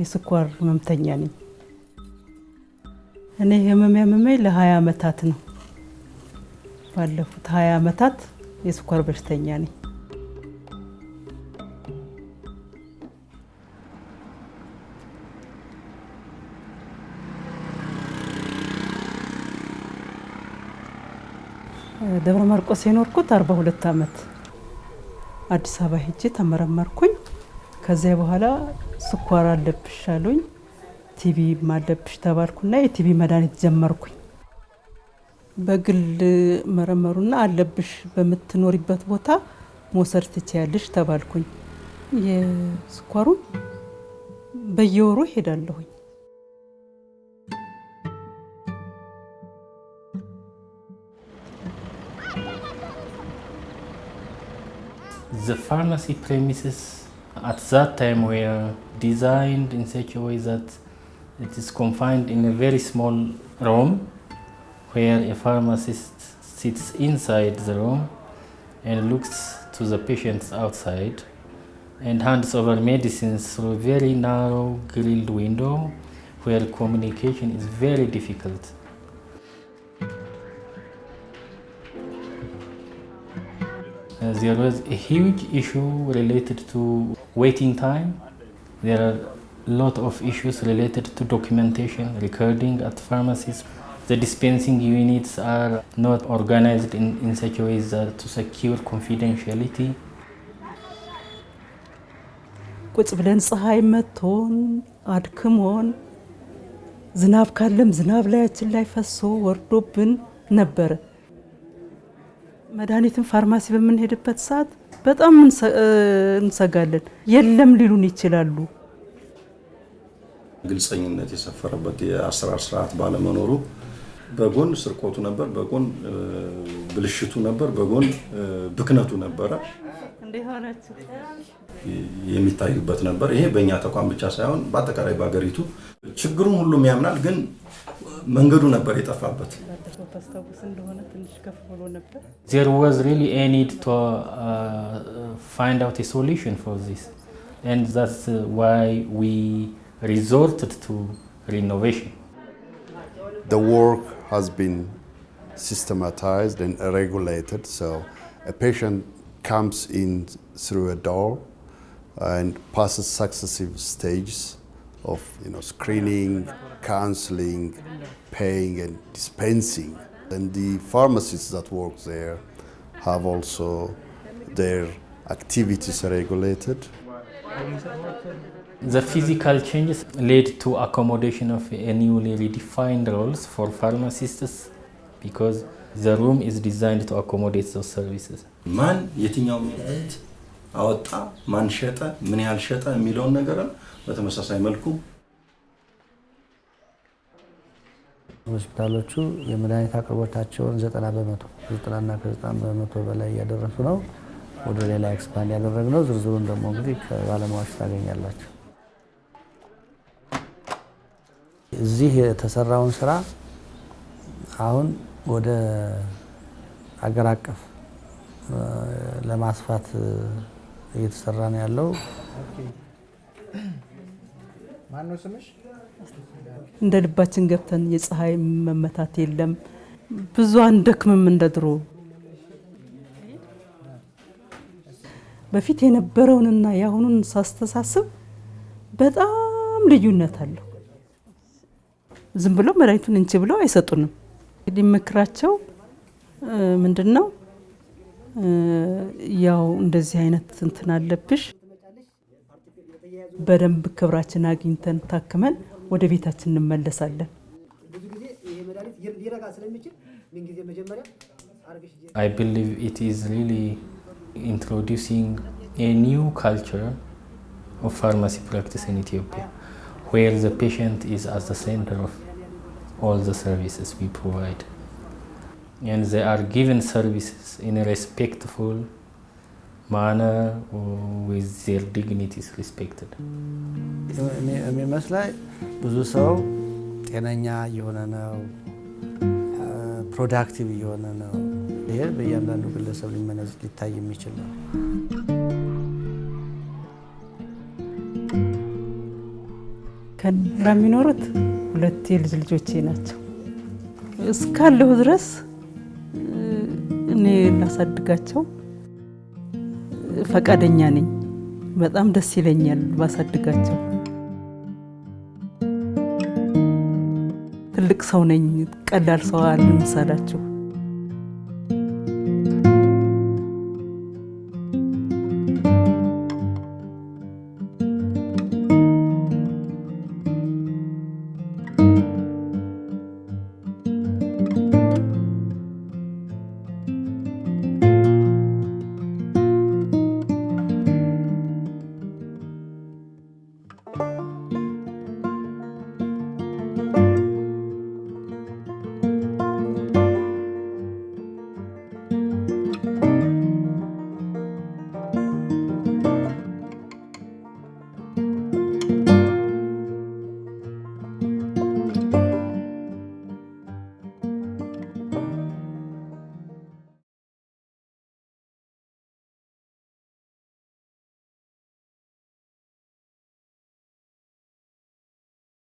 የስኳር ህመምተኛ ነኝ። እኔ ህመሜ ለ20 አመታት ነው። ባለፉት 20 አመታት የስኳር በሽተኛ ነኝ። ደብረ ማርቆስ የኖርኩት 42 አመት አዲስ አበባ ሄጄ ተመረመርኩኝ። ከዚያ በኋላ ስኳር አለብሽ አሉኝ። ቲቪ ማለብሽ ተባልኩና የቲቪ መድኃኒት ጀመርኩኝ። በግል መረመሩና አለብሽ በመትኖሪበት ቦታ መውሰድ ትችያለሽ ተባልኩኝ። የስኳሩ በየወሩ ሄዳለሁኝ። The pharmacy premises at that time were designed in such a way that it is confined in a very small room where a pharmacist sits inside the room and looks to the patients outside and hands over medicines through a very narrow grilled window where communication is very difficult. There was a huge issue related to waiting time. There are a lot of issues related to documentation, recording at pharmacies. The dispensing units are not organized in such a way that to secure confidentiality. ቁጭ ብለን ፀሐይ መቶን አድክሞን ዝናብ ካለም ዝናብ ላያችን ላይ ፈሶ ወርዶብን ነበር። መድኃኒትን ፋርማሲ በምንሄድበት ሰዓት በጣም እንሰጋለን። የለም ሊሉን ይችላሉ። ግልጽኝነት የሰፈረበት የአሰራር ስርዓት ባለመኖሩ በጎን ስርቆቱ ነበር፣ በጎን ብልሽቱ ነበር፣ በጎን ብክነቱ ነበር የሚታይበት ነበር። ይሄ በእኛ ተቋም ብቻ ሳይሆን በአጠቃላይ በአገሪቱ ችግሩን ሁሉም ያምናል፣ ግን መንገዱ ነበር የጠፋበት። There was really a need to find out a solution for this, and that's why we resorted to renovation. The work has been systematized and regulated, so a patient comes in through a door and passes successive stages of screening, counseling, paying and dispensing. And the pharmacists that work there have also their activities regulated. The physical changes led to accommodation of a newly redefined roles for pharmacists because the room is designed to accommodate those services. ማን የትኛው መድኃኒት አወጣ፣ ማን ሸጠ፣ ምን ያህል ሸጠ የሚለውን ነገር በተመሳሳይ መልኩ ሆስፒታሎቹ የመድኃኒት አቅርቦታቸውን 90% በላይ ያደረሱ ነው። ወደ ሌላ ኤክስፓንድ ያደረግነው ዝርዝሩን ደግሞ እንግዲህ ከባለሙያዎች ታገኛላችሁ። እዚህ የተሰራውን ስራ አሁን ወደ አገር አቀፍ ለማስፋት እየተሰራ ነው ያለው። ማነው ስምሽ? እንደ ልባችን ገብተን የፀሐይ መመታት የለም። ብዙ አንደክምም እንደድሮ። በፊት የነበረውንና ያሁኑን ሳስተሳስብ በጣም ልዩነት አለው። ዝም ብለው መድኃኒቱን እንቺ ብለው አይሰጡንም። እንግዲህ ምክራቸው ምንድነው? ያው እንደዚህ አይነት እንትን አለብሽ፣ በደንብ ክብራችን አግኝተን ታክመን ወደ ቤታችን እንመለሳለን። I believe it is really introducing a new culture of pharmacy practice in Ethiopia, where the patient is at the center of all the services we provide. And they are given services in a respectful manner with their dignities respected. የሚመስለኝ ብዙ ሰው ጤነኛ የሆነ ነው፣ ፕሮዳክቲቭ የሆነ ነው። ይሄ በእያንዳንዱ ግለሰብ ሊታይ የሚችል ነው። ከራ የሚኖሩት 2 የልጅ ልጆቼ ናቸው። እስካለሁ ድረስ እኔ ላሳድጋቸው ፈቃደኛ ነኝ። በጣም ደስ ይለኛል ባሳድጋቸው። ትልቅ ሰው ነኝ፣ ቀላል ሰው አልመሰላችሁ።